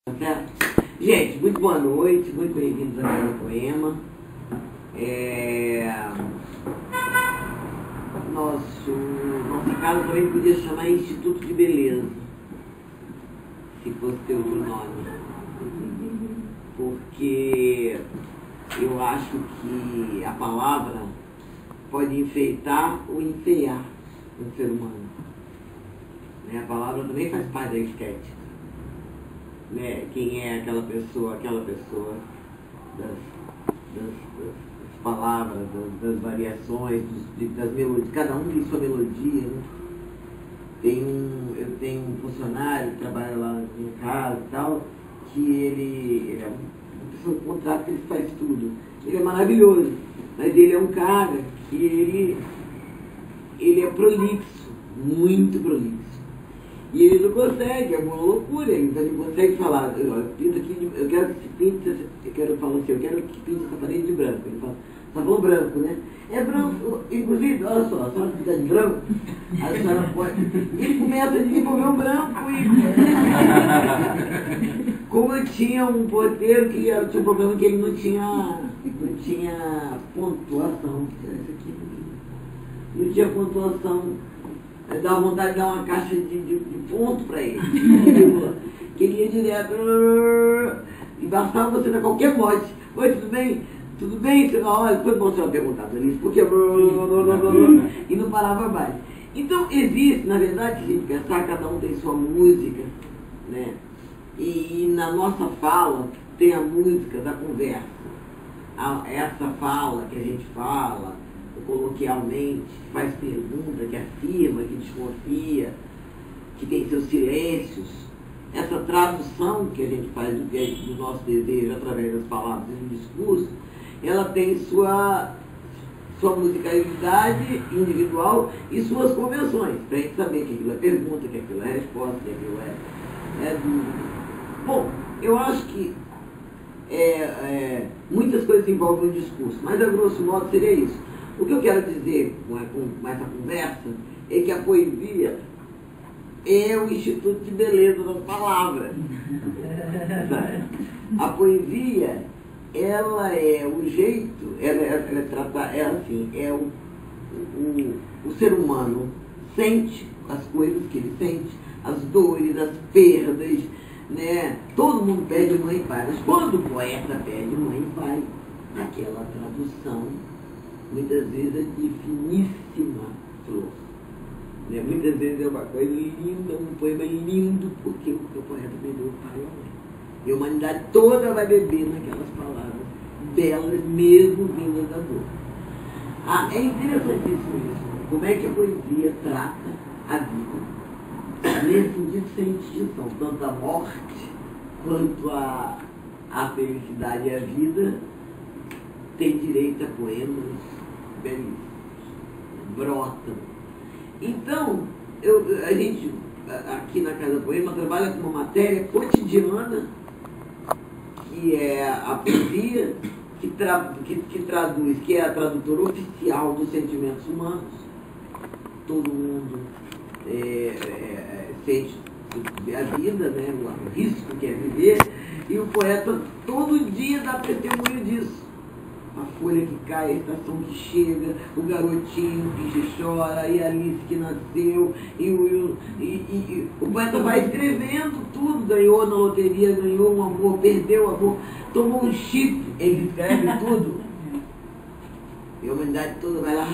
Tá certo? Gente, muito boa noite, muito bem-vindos a mais um poema. Nossa casa também podia chamar Instituto de Beleza, se fosse ter outro nome. Porque eu acho que a palavra pode enfeitar ou enfeiar o ser humano. A palavra também faz parte da estética. Quem é aquela pessoa das palavras, das variações, das melodias, cada um tem sua melodia, né? Eu tenho um funcionário que trabalha lá em casa e tal, que ele é uma pessoa com contrato que ele faz tudo. Ele é maravilhoso, mas ele é um cara que ele é prolixo, muito prolixo. E ele não consegue, é uma loucura, então ele não consegue falar, eu quero que pinte, eu quero falar assim, eu quero que pinte essa parede de branco. Ele fala, tá bom branco, né? É branco, inclusive, olha só, a senhora fica de branco, a senhora pode. Ele começa a desenvolver o branco e. Como eu tinha um porteiro que tinha um problema que ele não tinha pontuação. Não tinha pontuação. Dá vontade de dar uma caixa de ponto para ele. Que ele ia direto. E bastava você dar qualquer mote. Oi, tudo bem? Tudo bem? Olha, foi bom você perguntar para ele, porque. E não parava mais. Então, existe, na verdade, se a gente pensar, cada um tem sua música, né? E na nossa fala tem a música da conversa. Essa fala que a gente fala coloquialmente, faz pergunta, que afirma, que desconfia, que tem seus silêncios. Essa tradução que a gente faz do nosso desejo através das palavras e do discurso, ela tem sua musicalidade individual e suas convenções, para a gente saber que aquilo é pergunta, que aquilo é resposta, que aquilo é dúvida. Bom, eu acho que muitas coisas envolvem o discurso, mas a grosso modo seria isso. O que eu quero dizer com essa conversa é que a poesia é o instituto de beleza das palavras. A poesia, ela é o jeito, o ser humano sente as coisas que ele sente, as dores, as perdas, né? Todo mundo perde mãe e pai, mas quando o poeta perde mãe e pai, aquela tradução muitas vezes é de finíssima flor. Né? Muitas vezes é uma coisa linda, um poema lindo, porque o poeta perdeu o pai e a mãe. E a humanidade toda vai beber naquelas palavras belas, mesmo vindas da dor. É interessantíssimo isso. Como é que a poesia trata a vida? Nesse sentido, sem distinção, tanto a morte quanto a felicidade e a vida tem direito a poemas belíssimos, brotam. Então, a gente, aqui na Casa Poema, trabalha com uma matéria cotidiana, que é a poesia, que traduz, que é a tradutora oficial dos sentimentos humanos. Todo mundo sente a vida, né, o risco que é viver, e o poeta todo dia dá testemunho disso. A folha que cai, a estação que chega, o garotinho que chora, e a Alice que nasceu, e o poeta vai escrevendo tudo, ganhou na loteria, ganhou um amor, perdeu o amor, tomou um chip, ele escreve tudo. E a humanidade toda vai lá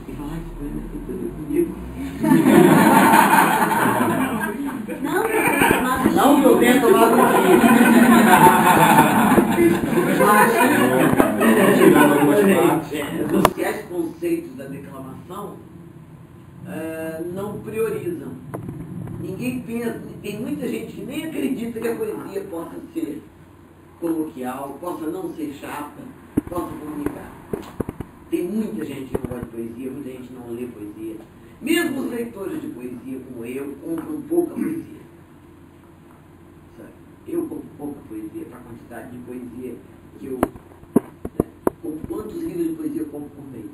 e fala, esse poema é tudo comigo. Não que eu tenha tomado os sociais conceitos da declamação não priorizam. Ninguém pensa, tem muita gente que nem acredita que a poesia possa ser coloquial, possa não ser chata, possa comunicar. Tem muita gente que não gosta de poesia, muita gente não lê poesia. Mesmo os leitores de poesia, como eu, compram pouca poesia. Eu compro pouca poesia para a quantidade de poesia que eu... Quantos livros de poesia eu compro por mês?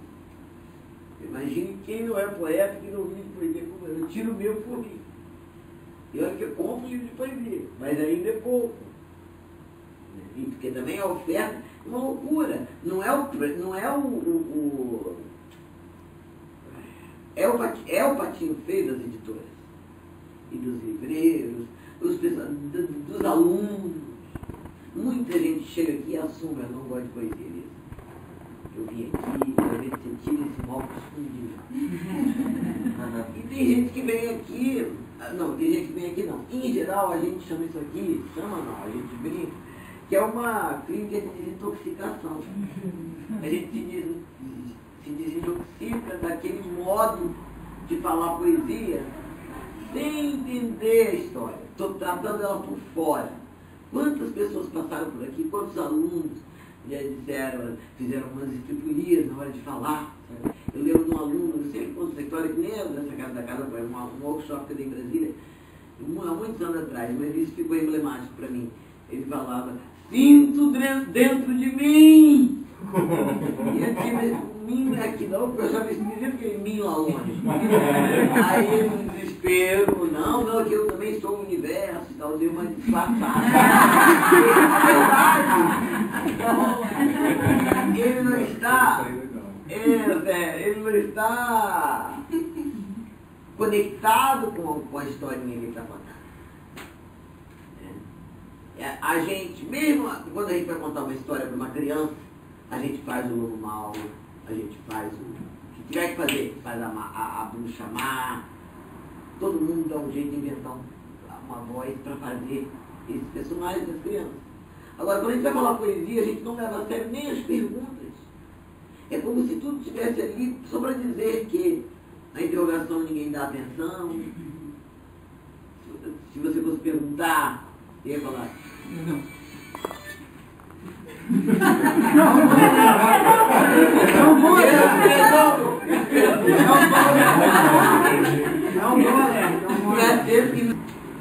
Imagine quem não é poeta que não vive poesia como eu. Eu tiro o meu por mim. E olha que eu compro livro de poesia, mas ainda é pouco. E porque também a oferta é uma loucura. Não é o patinho feio das editoras e dos livreiros, dos alunos. Muita gente chega aqui e assume, eu não gosto de poesia mesmo. Eu vim aqui, eu me senti esse mau costume de mim. E tem gente que vem aqui, não, tem gente que vem aqui não. Em geral, a gente chama isso aqui, a gente brinca, que é uma clínica de desintoxicação. A gente se desintoxica daquele modo de falar poesia sem entender a história. Estou tratando ela por fora. Quantas pessoas passaram por aqui, quantos alunos já disseram, fizeram umas estripurias na hora de falar. Sabe? Eu lembro de um aluno, eu sempre conto essa história, que nem era nessa casa da casa, foi um workshop que eu dei em Brasília, há muitos anos atrás, mas isso ficou emblemático para mim. Ele falava, sinto dentro de mim! E aqui, mas mim não é aqui não, porque eu já me dizendo que é mim lá longe. Aí no desespero, não, que eu também sou o universo e tal, deu uma disfarçada. Ele não está, ele não está conectado com a historinha que ele está contando. A gente, mesmo quando a gente vai contar uma história para uma criança, a gente faz o lobo mau, a gente faz o que tiver que fazer, faz a bruxa má, todo mundo dá um jeito de inventar uma voz para fazer esses personagens das crianças. Agora, quando a gente vai falar poesia, a gente não leva a sério nem as perguntas. É como se tudo estivesse ali só para dizer que na interrogação ninguém dá atenção. Se você fosse perguntar, você ia falar, não.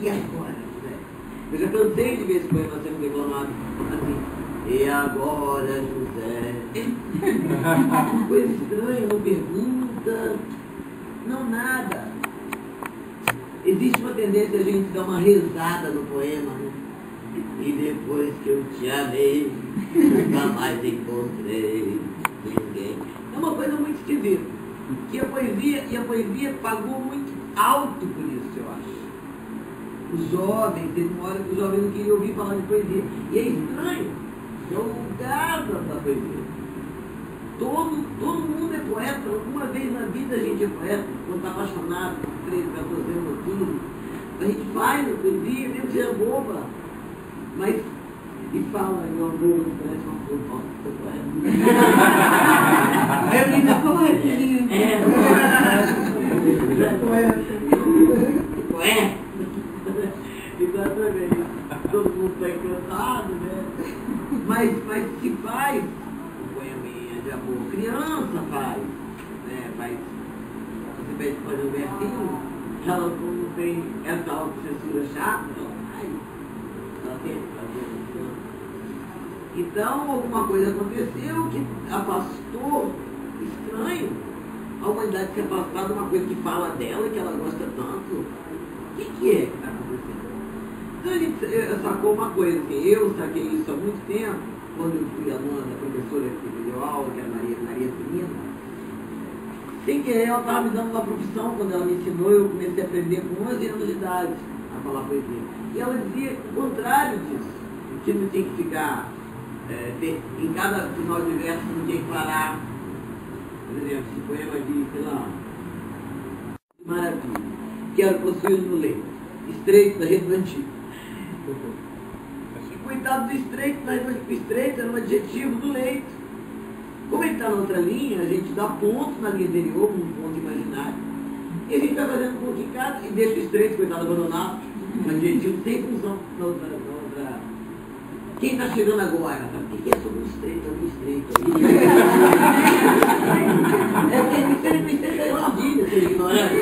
E agora? Eu já cansei de ver esse poema sendo declamado assim. E agora, José? Coisa estranha, não pergunta, não nada. Existe uma tendência a gente dar uma rezada no poema, né? E depois que eu te amei, nunca mais encontrei ninguém. É uma coisa muito esquisita. E a poesia pagou muito alto por isso, eu acho. Os jovens, teve uma hora que os jovens não queriam ouvir falar de poesia. E é estranho, é o lugar da poesia. Todo mundo é poeta, alguma vez na vida a gente é poeta, quando está apaixonado, com 13, 14 anos, 15. A gente faz a poesia, mesmo que seja boba, mas e fala, meu amor, parece uma poeta. Eu ainda poetinho. Poeta. Exatamente. Todo mundo está encantado, né? Mas se faz o poeminha de amor, criança faz, né? Você pede para fazer um versinho, ela não tem essa autocensura chata, ela tem que fazer isso. Então, alguma coisa aconteceu que afastou, estranho, a humanidade se afastar de uma coisa que fala dela, que ela gosta tanto. O que é que está acontecendo? Então a gente sacou uma coisa, assim, eu saquei isso há muito tempo, quando eu fui aluna da professora que me deu aula, que era Maria Firmina. Sem querer, ela estava me dando uma profissão, quando ela me ensinou, eu comecei a aprender com 11 anos de idade a falar poesia. E ela dizia o contrário disso, que não tinha que ficar, em cada final de verso não tinha que parar. Por exemplo, esse poema diz, sei lá, maravilha, quero possuir no leito, estreito da rede do antigo. E coitado do estreito, o estreito era um adjetivo do leito. Como ele está na outra linha, a gente dá ponto na linha anterior, um ponto imaginário. E a gente vai fazendo ponto em cada e deixa o estreito, coitado, abandonado. Um adjetivo sem função na outra. Quem está chegando agora, sabe o que é sobre o estreito? É que é uma vida, você ignorante.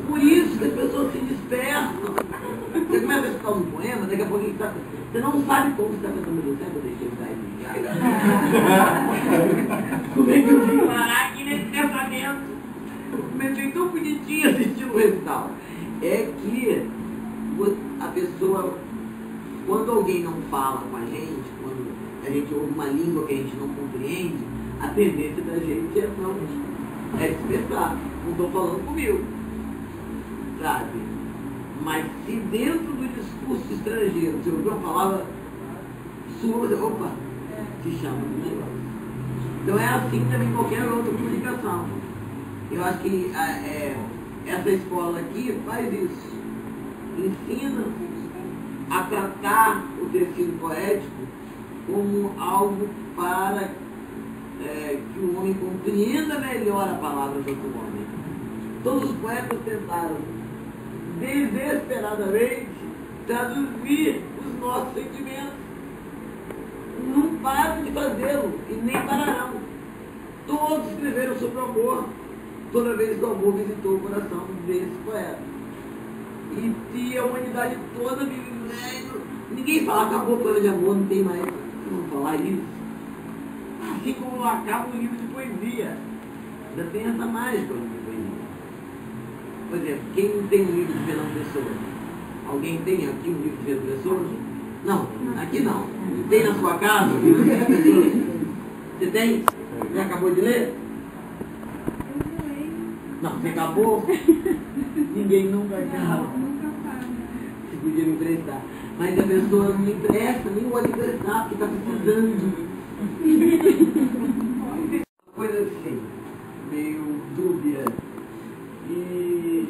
Por isso que as pessoas se dispersam. Você começa a escutar um poema, daqui a pouco você não sabe como você está cantando você, eu deixei de dar. Como é que eu vim parar aqui nesse pensamento? comentei tão bonitinho assistindo o recital. É que a pessoa, quando alguém não fala com a gente, quando a gente ouve uma língua que a gente não compreende, a tendência da gente é não expressar. Não estou falando comigo, sabe? Mas se dentro do discurso estrangeiro você ouviu uma palavra sua, você, opa, se chama de negócio. Então é assim também qualquer outra comunicação. Eu acho que essa escola aqui faz isso. Ensina a tratar o tecido poético como algo para que o homem compreenda melhor a palavra do outro homem. Todos os poetas tentaram desesperadamente traduzir os nossos sentimentos. Não param de fazê-lo e nem pararão. Todos escreveram sobre o amor, toda vez que o amor visitou o coração desses poetas. E se a humanidade toda vive, ninguém fala, acabou o plano de amor, não tem mais como falar isso. Assim como acaba o livro de poesia. Ainda tem essa mágica no livro de poesia. Por exemplo, quem não tem um livro de Fernando Pessoa? Alguém tem aqui um livro de Fernando Pessoa? Não, aqui não. Tem na sua casa um livro de Fernando Pessoa? Você tem? Já acabou de ler? Não, você acabou? Ninguém nunca acaba. Você podia me emprestar. Mas a pessoa não me empresta, nem vou lhe emprestar, porque está precisando. Uma coisa assim, meio dúbia. E...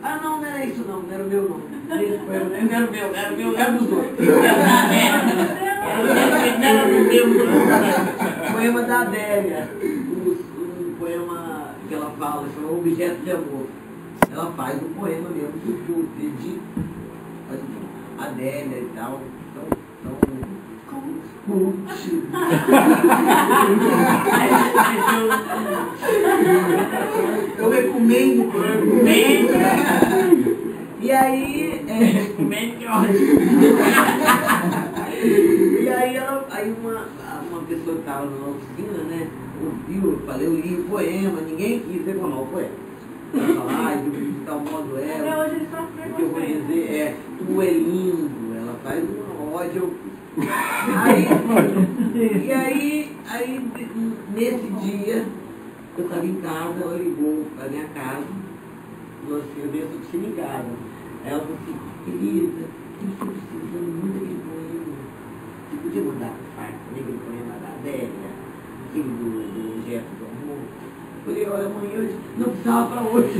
ah, não era isso não, não era o meu não. Não era o meu, era dos outros. Era do meu. Poema da Adélia. Um poema que ela fala, chama Objeto de Amor. Ela faz um poema mesmo, que eu pedi, faz um Adélia e tal. Eu recomendo o poema. E aí, recomendo que é ótimo. E aí, uma pessoa que estava na oficina, né, ouviu, eu falei, eu li o poema, ninguém quis reclamar o poema. Ela fala, de tal modo é. O que eu vou dizer é, tu é lindo. Ela faz um ódio. Aí, nesse dia, eu estava em casa, ela ligou para minha casa, falou assim, eu dentro de cima em casa. Ela falou assim, querida, eu estou precisando muito daquele poema. Você podia mandar para o aquele poema da Adélia, aquele do Objeto do Amor? Eu falei, olha, amanhã eu não precisava para hoje.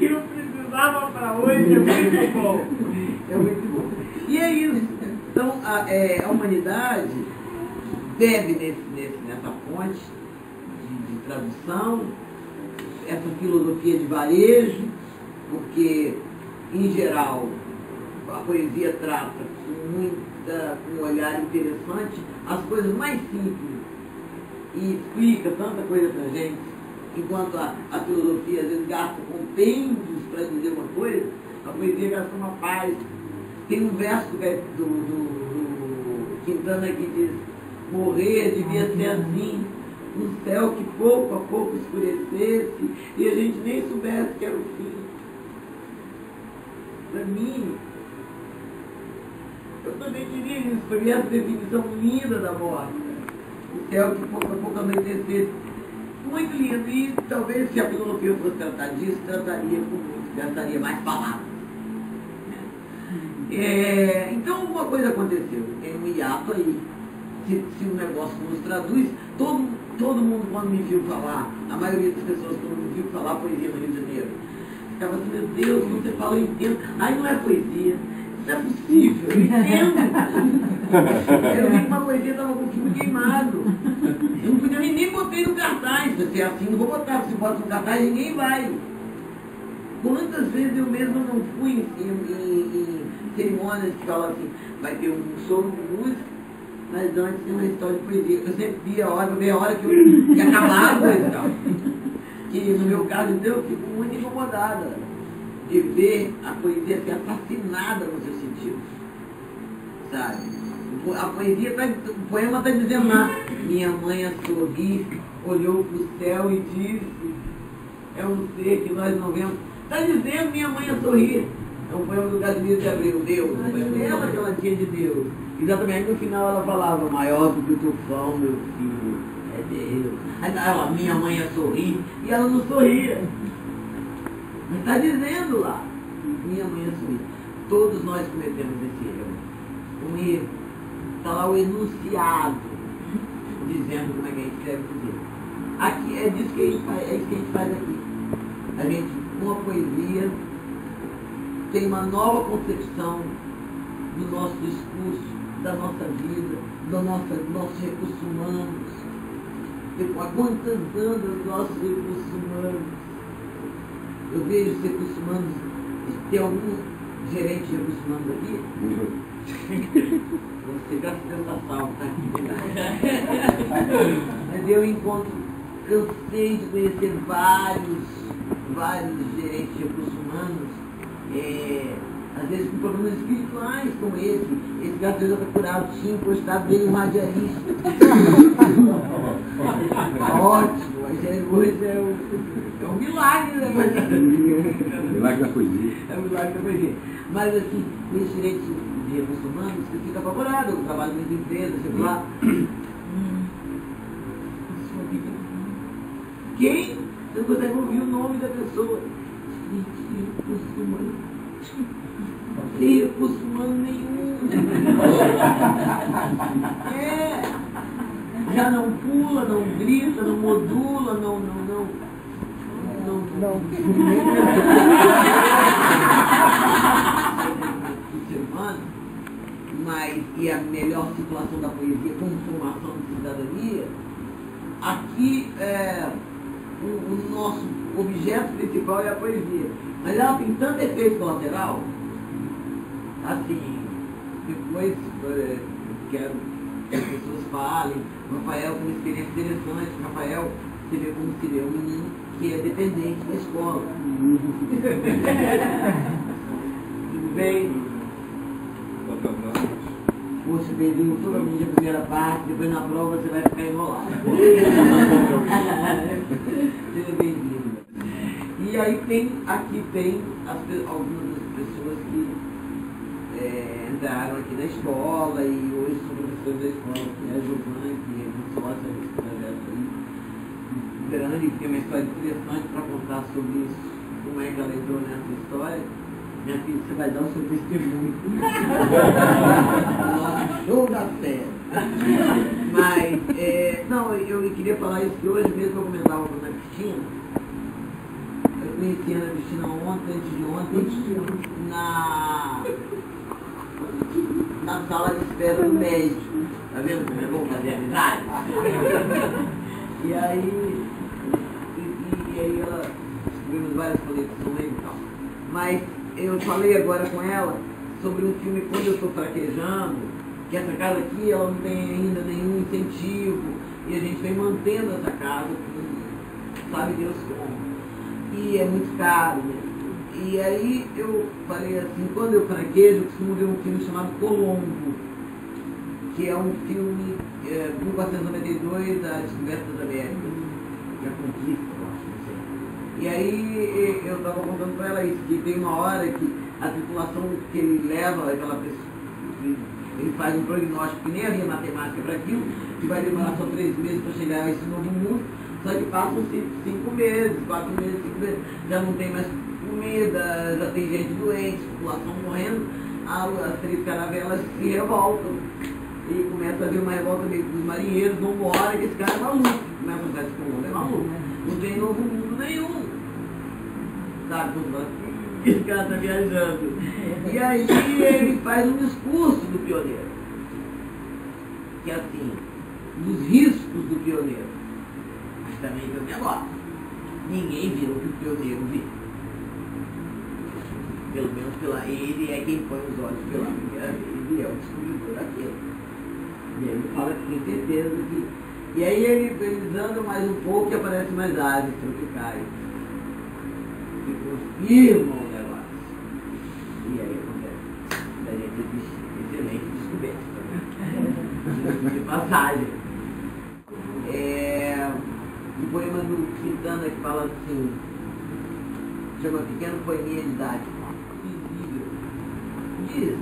Eu não precisava para hoje, é muito bom. É muito bom. E é isso. Então, a humanidade bebe nessa fonte de tradução, essa filosofia de varejo, porque, em geral, a poesia trata com um olhar interessante as coisas mais simples e explica tanta coisa pra gente, enquanto a filosofia às vezes gasta compêndios para dizer uma coisa, a poesia gasta uma página. Tem um verso do Quintana que diz, morrer devia ser assim, um céu que pouco a pouco escurecesse e a gente nem soubesse que era o fim. Para mim, eu também diria isso, para mim essa definição linda da morte. O céu que pouco a pouco anoitecesse. Muito lindo. E talvez se a filosofia fosse tratar disso, gastaria mais palavras. Então alguma coisa aconteceu. Tem um hiato aí. Se um negócio nos traduz, todo mundo quando me viu falar, a maioria das pessoas quando me viu falar poesia no Rio de Janeiro, ficava assim, meu Deus, você fala, eu entendo. Ai, não é poesia. Não é possível, eu entendo. Eu vi que uma poesia estava com o filme queimado. Eu não podia nem botei no cartaz. Se é assim, não vou botar. Se bota no cartaz, ninguém vai. Quantas vezes eu mesmo não fui em cerimônias que falam assim, vai ter um show de música, mas antes tem uma história de poesia. Eu sempre via a hora que eu ia acabar a coisa e tal. Que no meu caso, então, eu fico muito incomodada de ver a poesia ser fascinada no seu sentido. Sabe? A poesia, o poema está dizendo nada. Minha mãe a sorrir, olhou para o céu e disse, é um ser que nós não vemos. Está dizendo minha mãe a sorrir. É um poema do Casimiro de Abreu, Deus. Ela que ela tinha de Deus. Exatamente, no final ela falava, maior do que o tufão, meu filho, é Deus. Aí ela, minha mãe a sorrir, e ela não sorria. Mas está dizendo lá, minha mãe a sorrir. Todos nós cometemos esse erro. Um erro. Está lá o enunciado, dizendo como é que a gente deve dizer. Aqui é disso que a gente faz, é isso que a gente faz aqui. A gente, com a poesia, tem uma nova concepção do nosso discurso, da nossa vida, dos nossos recursos humanos. Há quantos anos os nossos recursos humanos? Eu vejo os recursos humanos, tem algum gerente de recursos humanos aqui? Você gasta dessa salva, tá aqui. Mas eu encontro, cansei de conhecer vários gerentes de recursos humanos, às vezes com problemas espirituais como esse gato já está curado, tinha encostado dele um radialista. Ótimo, mas hoje é um milagre, né? Milagre da poesia. É um milagre da poesia. Mas assim, esse gerente de recursos humanos, você fica apavorado, eu trabalho em empresas, sei lá. Quem? Você não consegue ouvir o nome da pessoa. Gente, recursos humanos. Sem recurso humano nenhum. Já não pula, não grita, não modula, não. Mas, e a melhor situação da poesia como formação de cidadania, aqui o nosso objeto principal é a poesia. Mas ela tem tanto efeito colateral, assim, depois eu quero que as pessoas falem. O Rafael tem uma experiência interessante. O Rafael, você vê como se vê um menino que é dependente da escola. Tudo bem? Poxa, beijinho, totalmente a primeira parte, depois na prova você vai ficar enrolado. Seja bem-vindo. E aí aqui tem algumas das pessoas que entraram aqui na escola e hoje são professores da escola, que é a Giovana, que é muito sócia desse projeto aí. Grande, que tem uma história interessante para contar sobre isso, como é que ela entrou nessa história. Minha filha, você vai dar o seu testemunho. Nossa, show da fé. Mas, não, eu queria falar isso que hoje mesmo eu comentava com a Ana Cristina. Eu conheci a Ana Cristina antes de ontem, na sala de espera do médico. Tá vendo como é bom fazer amizade? E aí ela escrevemos várias conexões e tal. Mas eu falei agora com ela sobre um filme Quando Eu Estou Fraquejando, que essa casa aqui ela não tem ainda nenhum incentivo, e a gente vem mantendo essa casa, sabe Deus como. E é muito caro, né? E aí eu falei assim, quando eu fraquejo, eu costumo ver um filme chamado Colombo, que é um filme 1492, a Descoberta das Américas, que é a conquista, eu acho, não sei. E aí eu estava contando para ela isso, que tem uma hora que a tripulação que ele leva, aquela pessoa, ele faz um prognóstico que nem havia matemática para aquilo, que vai demorar só 3 meses para chegar a esse novo mundo, só que passam-se 5 meses, 4 meses, 5 meses, já não tem mais comida, já tem gente doente, população morrendo, as 3 caravelas se revoltam. E começa a haver uma revolta meio dos marinheiros, vão embora, que esse cara é maluco. Começa a fazer com o mundo, é maluco. Não tem novo mundo nenhum. Sabe, esse cara está viajando. E aí ele faz um discurso do pioneiro. Que é assim, dos riscos do pioneiro. Mas também tem um negócio. Ninguém viu o que o pioneiro viu. Pelo menos ele é quem põe os olhos pela primeira vez, ele é o descobridor daquilo. E ele fala que tem certeza que... E aí eles andam mais um pouco e aparecem mais aves tropicais. E confirmam o negócio. E aí acontece. A gente excelente descoberta. De passagem. poema do Quintana que fala assim, chama Pequeno Poeminha de Idade. Diz,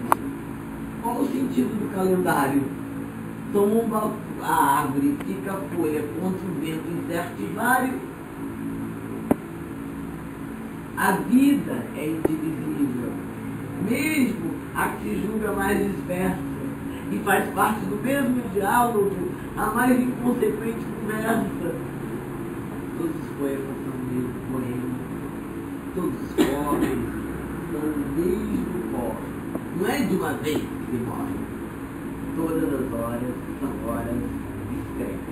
qual o sentido do calendário? Tomba a árvore, fica a folha contra o vento incerto e vário. A vida é indivisível, mesmo a que se julga mais dispersa, e faz parte do mesmo diálogo, a mais inconsequente conversa. Todos os poemas são o mesmo poema, todos os pobres são o mesmo pobre. Não é de uma vez que se morre. Todas as horas são horas discretas.